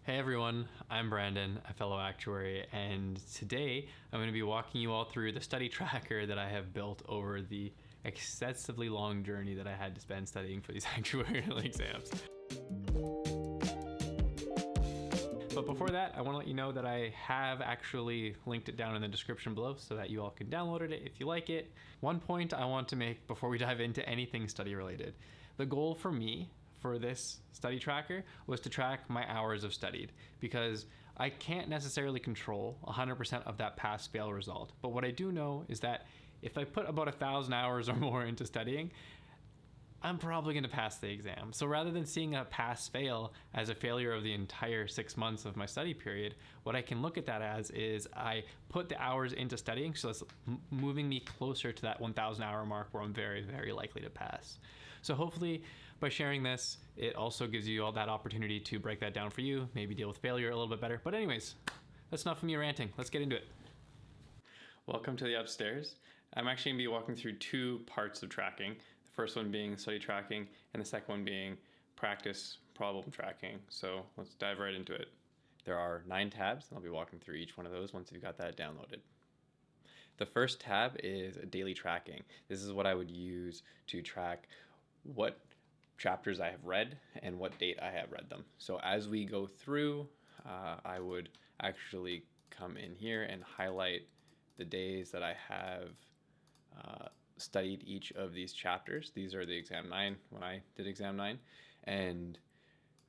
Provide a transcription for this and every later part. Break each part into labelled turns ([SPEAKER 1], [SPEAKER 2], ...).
[SPEAKER 1] Hey everyone, I'm Brandon, a fellow actuary, and today I'm going to be walking you all through the study tracker that I have built over the excessively long journey that I had to spend studying for these actuarial exams. But before that, I want to let you know that I have actually linked it down in the description below so that you all can download it if you like it. One point I want to make before we dive into anything study related. The goal for me for this study tracker was to track my hours of studied, because I can't necessarily control 100% of that pass fail result. But what I do know is that if I put about 1,000 hours or more into studying, I'm probably going to pass the exam. So rather than seeing a pass fail as a failure of the entire 6 months of my study period, what I can look at that as is I put the hours into studying, so it's moving me closer to that 1,000 hour mark where I'm very, very likely to pass. So hopefully by sharing this, it also gives you all that opportunity to break that down for you, maybe deal with failure a little bit better. But anyways, that's enough of me ranting. Let's get into it. Welcome to the upstairs. I'm actually going to be walking through two parts of tracking. The first one being study tracking, and the second one being practice problem tracking. So let's dive right into it. There are 9 tabs, and I'll be walking through each one of those once you've got that downloaded. The first tab is daily tracking. This is what I would use to track what chapters I have read and what date I have read them. So as we go through, I would actually come in here and highlight the days that I have studied each of these chapters. These are the exam 9 when I did exam 9, and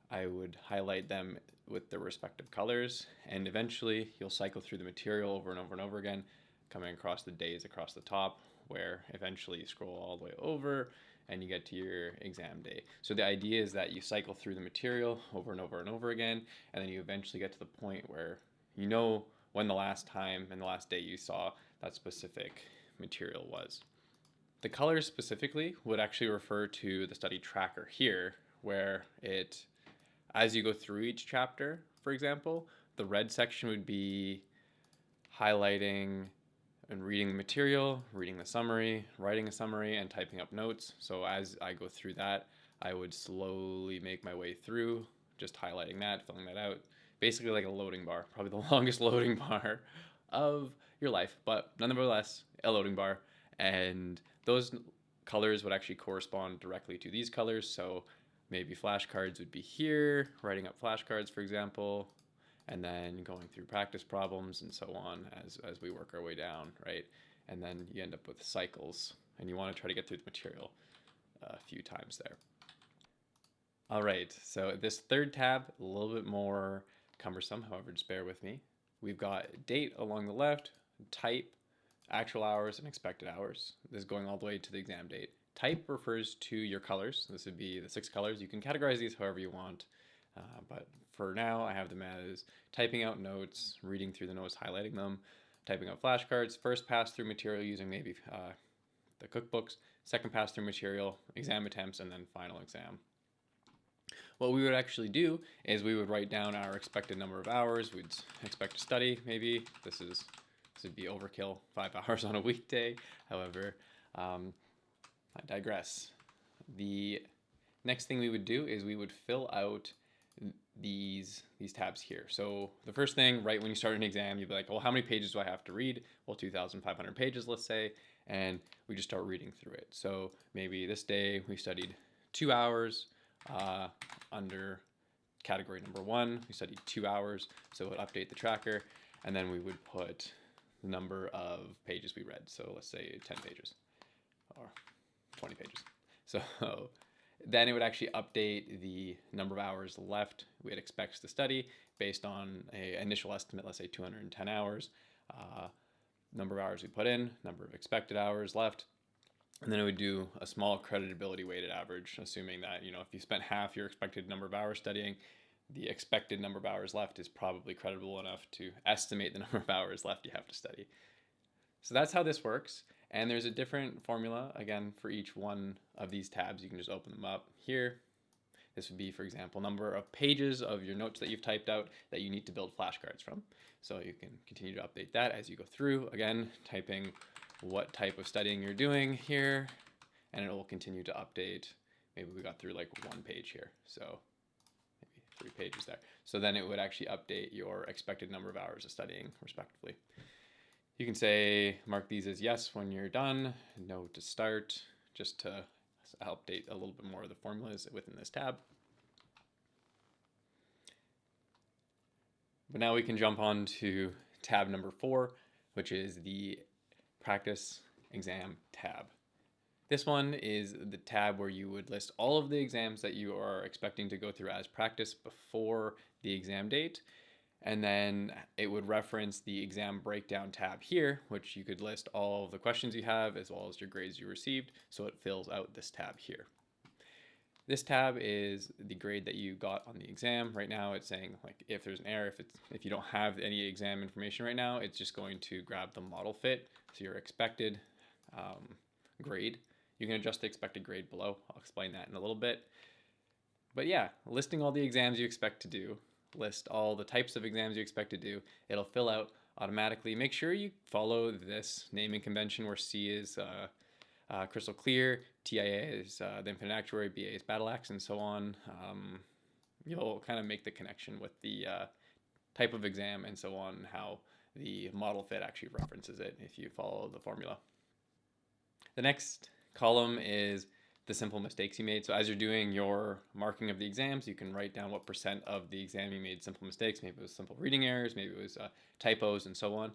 [SPEAKER 1] I would highlight them with their respective colors, and eventually you'll cycle through the material over and over and over again, coming across the days across the top, where eventually you scroll all the way over and you get to your exam day. So the idea is that you cycle through the material over and over and over again, and then you eventually get to the point where you know when the last time and the last day you saw that specific material was. The colors specifically would actually refer to the study tracker here, where it, as you go through each chapter, for example, the red section would be highlighting and reading the material, reading the summary, writing a summary, and typing up notes. So as I go through that, I would slowly make my way through, just highlighting that, filling that out. Basically like a loading bar, probably the longest loading bar of your life, but nonetheless, a loading bar. And those colors would actually correspond directly to these colors. So maybe flashcards would be here, writing up flashcards, for example, and then going through practice problems and so on as we work our way down, right? And then you end up with cycles, and you want to try to get through the material a few times there. All right, so this third tab, a little bit more cumbersome, however, just bear with me. We've got date along the left, type, actual hours, and expected hours. This is going all the way to the exam date. Type refers to your colors. This would be the 6 colors. You can categorize these however you want, but for now I have them as typing out notes, reading through the notes, highlighting them, typing out flashcards, first pass through material using maybe the cookbooks, second pass through material, exam attempts, and then final exam. What we would actually do is we would write down our expected number of hours we'd expect to study. Maybe this would be overkill, 5 hours on a weekday. However, I digress. The next thing we would do is we would fill out these tabs here. So the first thing, right when you start an exam, you'd be like, well, how many pages do I have to read? Well, 2,500 pages, let's say, and we just start reading through it. So maybe this day we studied 2 hours. Under category number 1, we studied 2 hours, so it would update the tracker, and then we would put the number of pages we read. So let's say 10 pages or 20 pages. So then it would actually update the number of hours left we'd expect to study based on an initial estimate, let's say 210 hours, number of hours we put in, number of expected hours left. And then it would do a small creditability weighted average, assuming that, if you spent half your expected number of hours studying, the expected number of hours left is probably creditable enough to estimate the number of hours left you have to study. So that's how this works. And there's a different formula, again, for each one of these tabs. You can just open them up here. This would be, for example, number of pages of your notes that you've typed out that you need to build flashcards from. So you can continue to update that as you go through, again, typing what type of studying you're doing here, and it will continue to update. Maybe we got through like 1 page here, so maybe 3 pages there. So then it would actually update your expected number of hours of studying respectively. You can say, mark these as yes when you're done, no to start, just to update a little bit more of the formulas within this tab. But now we can jump on to tab number 4, which is the practice exam tab. This one is the tab where you would list all of the exams that you are expecting to go through as practice before the exam date. And then it would reference the exam breakdown tab here, which you could list all of the questions you have as well as your grades you received. So it fills out this tab here. This tab is the grade that you got on the exam. Right now it's saying like if there's an error, if you don't have any exam information right now, it's just going to grab the model fit. So your expected grade. You can adjust the expected grade below. I'll explain that in a little bit. But yeah, listing all the exams you expect to do, list all the types of exams you expect to do. It'll fill out automatically. Make sure you follow this naming convention where C is crystal clear, TIA is the Infinite Actuary, BA is Battle Axe, and so on. You'll kind of make the connection with the type of exam and so on, how the model fit actually references it if you follow the formula. The next column is the simple mistakes you made. So as you're doing your marking of the exams, you can write down what % of the exam you made simple mistakes. Maybe it was simple reading errors, maybe it was typos and so on.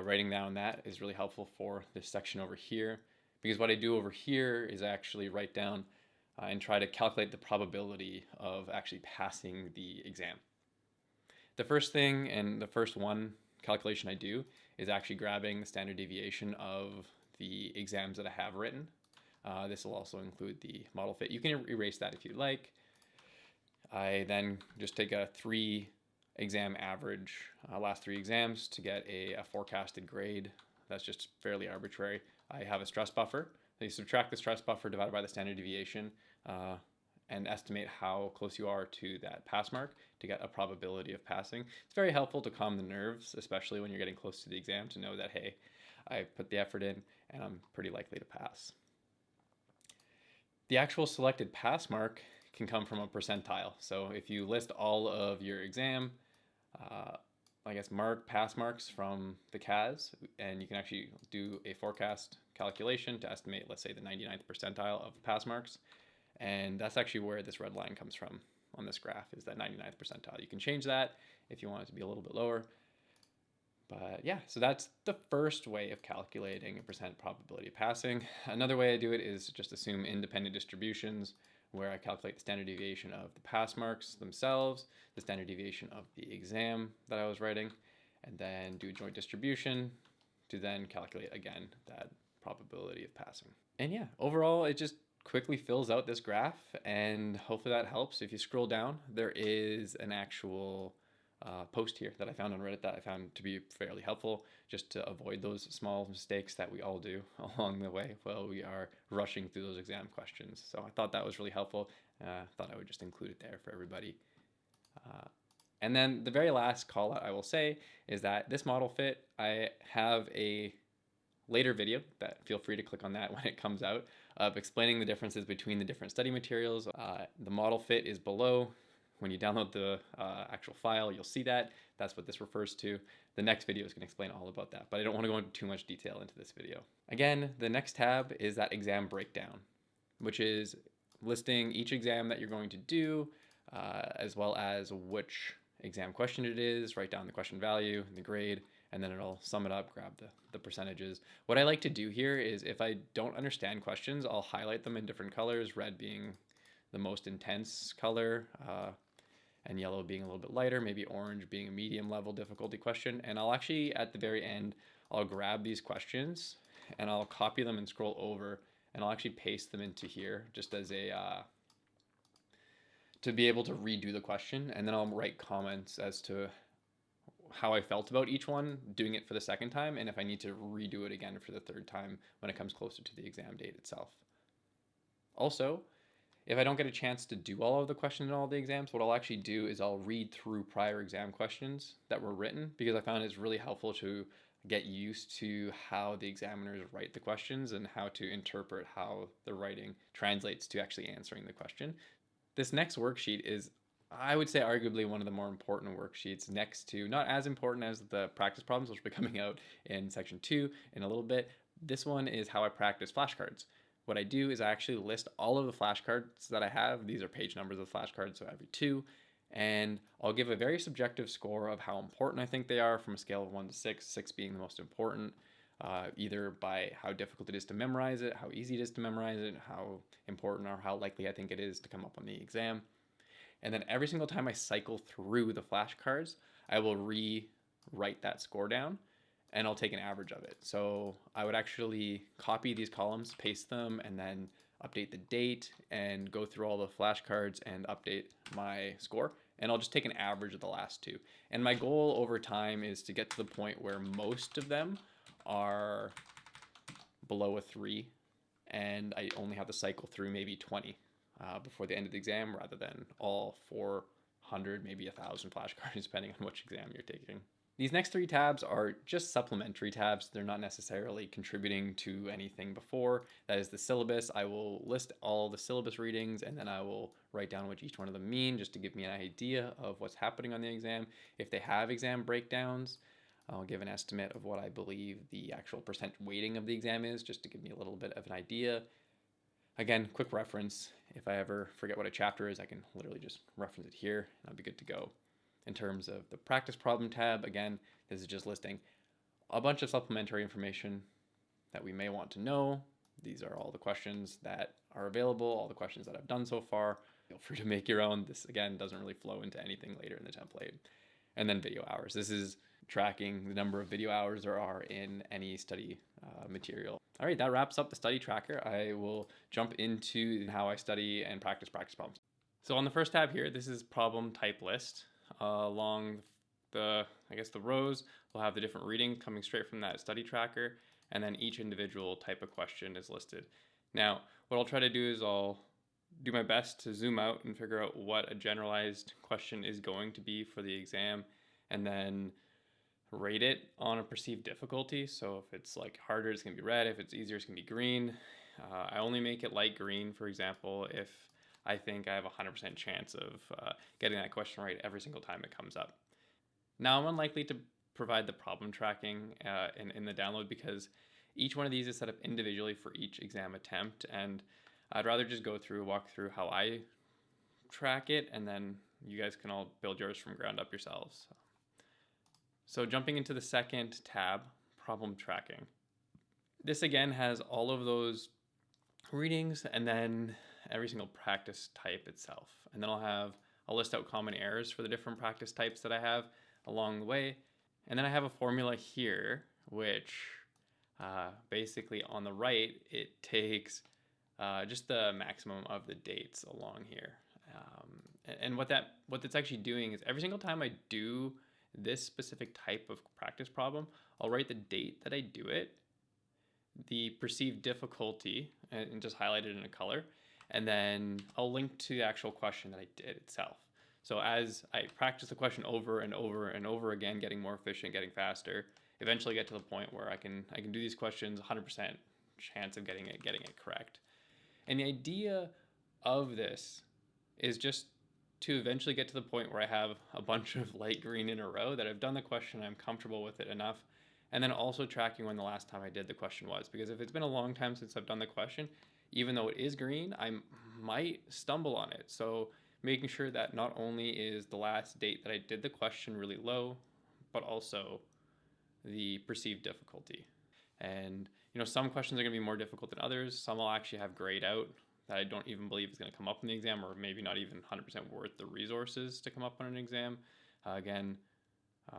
[SPEAKER 1] Writing down that is really helpful for this section over here, because what I do over here is actually write down and try to calculate the probability of actually passing the exam. The first thing and the first one calculation I do is actually grabbing the standard deviation of the exams that I have written. This will also include the model fit. You can erase that if you like. I then just take a 3 exam average, last 3 exams to get a forecasted grade. That's just fairly arbitrary. I have a stress buffer. So you subtract the stress buffer divided by the standard deviation and estimate how close you are to that pass mark to get a probability of passing. It's very helpful to calm the nerves, especially when you're getting close to the exam, to know that, hey, I put the effort in and I'm pretty likely to pass. The actual selected pass mark can come from a percentile. So if you list all of your exam, pass marks from the FCAS, and you can actually do a forecast calculation to estimate, let's say, the 99th percentile of pass marks. And that's actually where this red line comes from on this graph, is that 99th percentile. You can change that if you want it to be a little bit lower. But yeah, so that's the first way of calculating a % probability of passing. Another way I do it is just assume independent distributions, where I calculate the standard deviation of the pass marks themselves, the standard deviation of the exam that I was writing, and then do a joint distribution to then calculate again that probability of passing. And yeah, overall it just quickly fills out this graph, and hopefully that helps. If you scroll down, there is an actual post here that I found on Reddit that I found to be fairly helpful, just to avoid those small mistakes that we all do along the way while we are rushing through those exam questions. So I thought that was really helpful. Thought I would just include it there for everybody. And then the very last call out I will say is that this model fit, I have a later video that feel free to click on that when it comes out, of explaining the differences between the different study materials. The model fit is below. When you download the actual file, you'll see that. That's what this refers to. The next video is going to explain all about that, but I don't want to go into too much detail into this video. Again, the next tab is that exam breakdown, which is listing each exam that you're going to do, as well as which exam question it is, write down the question value and the grade, and then it'll sum it up, grab the percentages. What I like to do here is, if I don't understand questions, I'll highlight them in different colors, red being the most intense color, and yellow being a little bit lighter, maybe orange being a medium level difficulty question. And I'll actually, at the very end, I'll grab these questions and I'll copy them and scroll over, and I'll actually paste them into here just as a, to be able to redo the question. And then I'll write comments as to how I felt about each one, doing it for the second time, and if I need to redo it again for the third time when it comes closer to the exam date itself. Also, if I don't get a chance to do all of the questions in all the exams, what I'll actually do is I'll read through prior exam questions that were written, because I found it's really helpful to get used to how the examiners write the questions and how to interpret how the writing translates to actually answering the question. This next worksheet is I would say arguably one of the more important worksheets, next to, not as important as the practice problems, which will be coming out in section 2 in a little bit. This one is how I practice flashcards. What I do is I actually list all of the flashcards that I have. These are page numbers of flashcards, so every 2. And I'll give a very subjective score of how important I think they are from a scale of 1 to 6, 6 being the most important, either by how difficult it is to memorize it, how easy it is to memorize it, how important or how likely I think it is to come up on the exam. And then every single time I cycle through the flashcards, I will rewrite that score down and I'll take an average of it. So I would actually copy these columns, paste them, and then update the date and go through all the flashcards and update my score. And I'll just take an average of the last 2. And my goal over time is to get to the point where most of them are below a 3 and I only have to cycle through maybe 20 before the end of the exam rather than all 400, maybe 1,000 flashcards, depending on which exam you're taking. These next 3 tabs are just supplementary tabs. They're not necessarily contributing to anything before. That is the syllabus. I will list all the syllabus readings and then I will write down what each one of them mean just to give me an idea of what's happening on the exam. If they have exam breakdowns, I'll give an estimate of what I believe the actual percent weighting of the exam is just to give me a little bit of an idea. Again, quick reference. If I ever forget what a chapter is, I can literally just reference it here and I'll be good to go. In terms of the practice problem tab, again, this is just listing a bunch of supplementary information that we may want to know. These are all the questions that are available, all the questions that I've done so far. Feel free to make your own. This, again, doesn't really flow into anything later in the template. And then video hours. This is tracking the number of video hours there are in any study material. All right, that wraps up the study tracker. I will jump into how I study and practice problems. So on the first tab here, this is problem type list. Along the rows, we'll have the different readings coming straight from that study tracker, and then each individual type of question is listed. Now, what I'll try to do is I'll do my best to zoom out and figure out what a generalized question is going to be for the exam, and then rate it on a perceived difficulty. So if it's like harder, it's gonna be red. If it's easier, it's gonna be green. I only make it light green, for example, if I think I have a 100% chance of getting that question right every single time it comes up. Now I'm unlikely to provide the problem tracking in the download because each one of these is set up individually for each exam attempt, and I'd rather just walk through how I track it, and then you guys can all build yours from ground up yourselves. So jumping into the second tab, problem tracking. This again has all of those readings and then every single practice type itself. And then I'll list out common errors for the different practice types that I have along the way. And then I have a formula here, which basically on the right, it takes just the maximum of the dates along here. And what that's actually doing is every single time I do this specific type of practice problem, I'll write the date that I do it, the perceived difficulty, and just highlight it in a color, and then I'll link to the actual question that I did itself. So as I practice the question over and over and over again, getting more efficient, getting faster, eventually get to the point where I can do these questions 100% chance of getting it correct. And the idea of this is just to eventually get to the point where I have a bunch of light green in a row that I've done the question, I'm comfortable with it enough, and then also tracking when the last time I did the question was. Because if it's been a long time since I've done the question, even though it is green, I might stumble on it. So making sure that not only is the last date that I did the question really low, but also the perceived difficulty. And some questions are going to be more difficult than others. Some I'll actually have grayed out that I don't even believe is going to come up in the exam, or maybe not even 100% worth the resources to come up on an exam.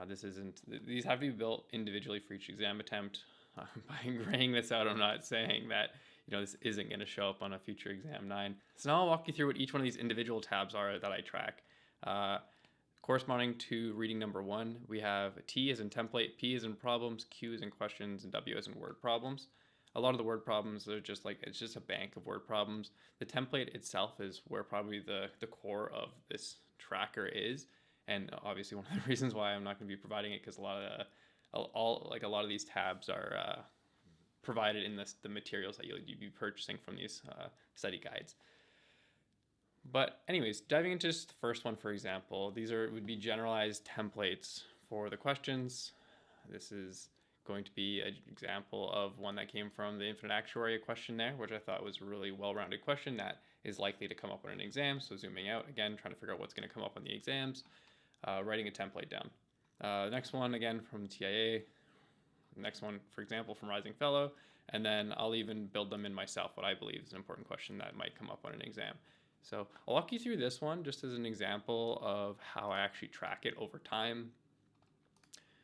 [SPEAKER 1] These have to be built individually for each exam attempt. By graying this out, I'm not saying that this isn't going to show up on a future exam 9. So now I'll walk you through what each one of these individual tabs are that I track. Corresponding to reading number 1, we have T as in template, P as in problems, Q as in questions, and W as in word problems. A lot of the word problems are just it's just a bank of word problems. The template itself is where probably the core of this tracker is, and obviously one of the reasons why I'm not going to be providing it, because a lot of these tabs are provided in the materials that you'll be purchasing from these study guides. But anyways, diving into just the first one, for example, these would be generalized templates for the questions. This is going to be an example of one that came from the Infinite Actuary questionnaire, which I thought was a really well-rounded question that is likely to come up on an exam. So zooming out, again, trying to figure out what's going to come up on the exams, writing a template down. Next one, again, from TIA. Next one, for example, from Rising Fellow. And then I'll even build them in myself, what I believe is an important question that might come up on an exam. So I'll walk you through this one just as an example of how I actually track it over time.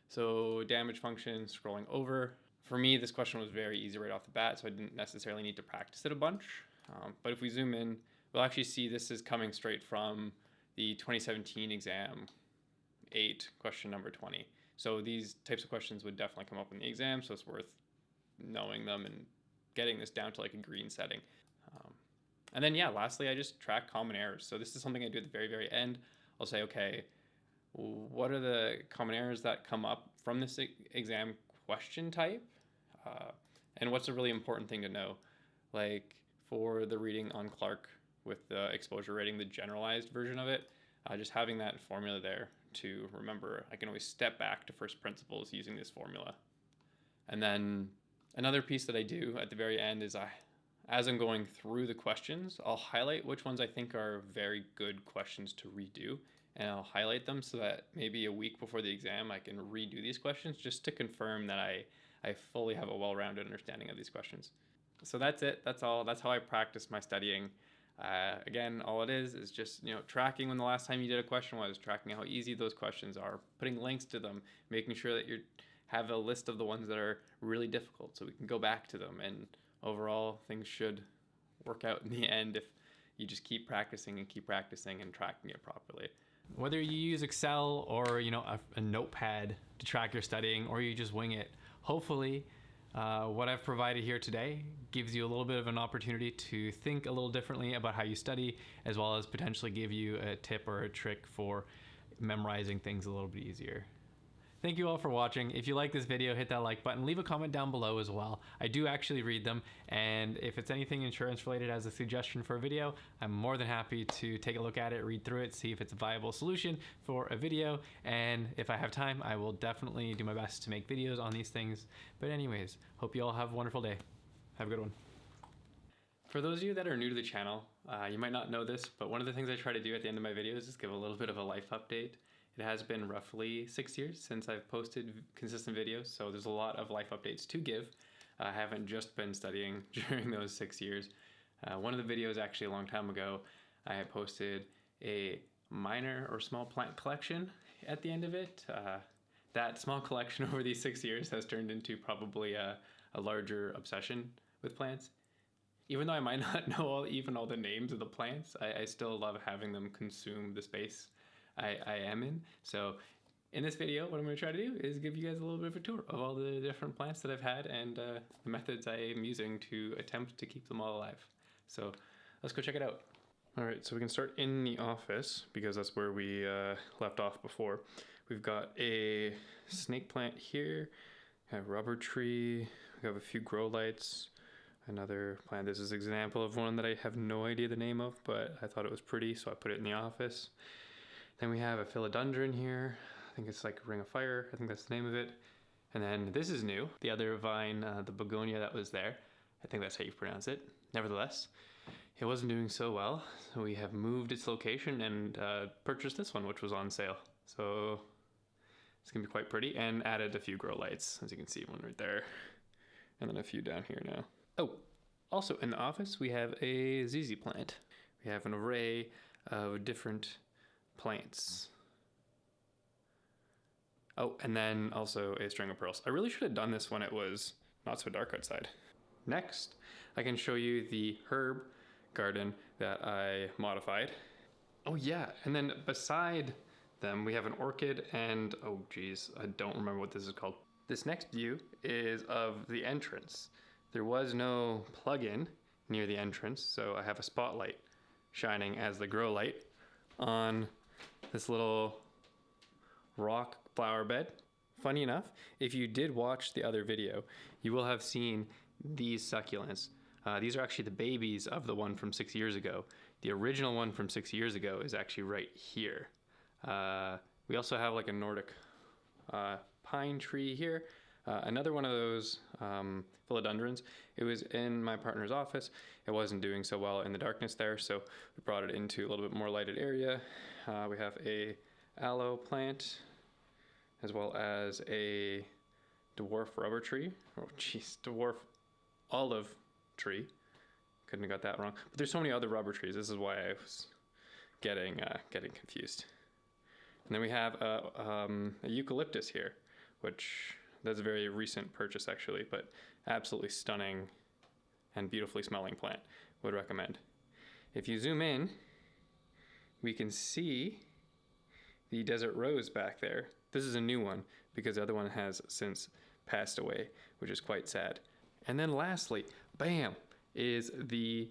[SPEAKER 1] So damage function, scrolling over. For me, this question was very easy right off the bat, so I didn't necessarily need to practice it a bunch. But if we zoom in, we'll actually see this is coming straight from the 2017 exam 8, question number 20. So these types of questions would definitely come up in the exam, so it's worth knowing them and getting this down to like a green setting. And then, yeah, lastly, I just track common errors. So this is something I do at the very, very end. I'll say, okay, what are the common errors that come up from this exam question type? And what's a really important thing to know? Like for the reading on Clark with the exposure rating, the generalized version of it, just having that formula there to remember, I can always step back to first principles using this formula. And then another piece that I do at the very end is as I'm going through the questions, I'll highlight which ones I think are very good questions to redo, and I'll highlight them so that maybe a week before the exam I can redo these questions just to confirm that I fully have a well-rounded understanding of these questions. So that's it. That's all. That's how I practice my studying. Again, all it is just, tracking when the last time you did a question was, tracking how easy those questions are, putting links to them, making sure that you have a list of the ones that are really difficult so we can go back to them. And overall, things should work out in the end if you just keep practicing and tracking it properly. Whether you use Excel or a notepad to track your studying, or you just wing it, hopefully what I've provided here today gives you a little bit of an opportunity to think a little differently about how you study, as well as potentially give you a tip or a trick for memorizing things a little bit easier. Thank you all for watching. If you like this video, hit that like button. Leave a comment down below as well. I do actually read them, and if it's anything insurance related as a suggestion for a video, I'm more than happy to take a look at it, read through it, see if it's a viable solution for a video, and if I have time, I will definitely do my best to make videos on these things. But anyways, hope you all have a wonderful day. Have a good one. For those of you that are new to the channel, you might not know this, but one of the things I try to do at the end of my videos is give a little bit of a life update. It has been roughly 6 years since I've posted consistent videos, so there's a lot of life updates to give. I haven't just been studying during those 6 years. One of the videos actually a long time ago, I had posted a minor or small plant collection at the end of it. That small collection over these 6 years has turned into probably a larger obsession with plants. Even though I might not know all the names of the plants, I still love having them consume the space I am in. So in this video, what I'm going to try to do is give you guys a little bit of a tour of all the different plants that I've had and the methods I am using to attempt to keep them all alive. So let's go check it out. All right, so we can start in the office because that's where we left off before. We've got a snake plant here, a rubber tree, we have a few grow lights, another plant. This is an example of one that I have no idea the name of, but I thought it was pretty, so I put it in the office. Then we have a philodendron here. I think it's like Ring of Fire. I think that's the name of it. And then this is new. The other vine, the begonia that was there. I think that's how you pronounce it. Nevertheless, it wasn't doing so well. So we have moved its location and purchased this one, which was on sale. So it's gonna be quite pretty, and added a few grow lights. As you can see, one right there. And then a few down here now. Oh, also in the office, we have a ZZ plant. We have an array of different plants. Oh, and then also a string of pearls. I really should have done this when it was not so dark outside. Next, I can show you the herb garden that I modified. Oh yeah, and then beside them we have an orchid and, oh geez, I don't remember what this is called. This next view is of the entrance. There was no plug-in near the entrance, so I have a spotlight shining as the grow light on this little rock flower bed. Funny enough, if you did watch the other video, you will have seen these succulents. These are actually the babies of the one from 6 years ago. The original one from 6 years ago is actually right here. We also have like a Nordic pine tree here. Another one of those philodendrons. It was in my partner's office. It wasn't doing so well in the darkness there, so we brought it into a little bit more lighted area. We have a aloe plant, as well as a dwarf rubber tree. Oh, jeez, dwarf olive tree. Couldn't have got that wrong. But there's so many other rubber trees. This is why I was getting confused. And then we have a eucalyptus here, which that's a very recent purchase actually, but absolutely stunning and beautifully smelling plant. Would recommend. If you zoom in, we can see the desert rose back there. This is a new one because the other one has since passed away, which is quite sad. And then lastly, bam, is the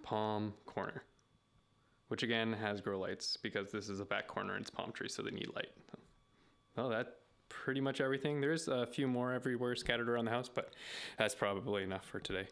[SPEAKER 1] palm corner, which again has grow lights because this is a back corner and it's palm trees, so they need light. Well, that's pretty much everything. There's a few more everywhere scattered around the house, but that's probably enough for today.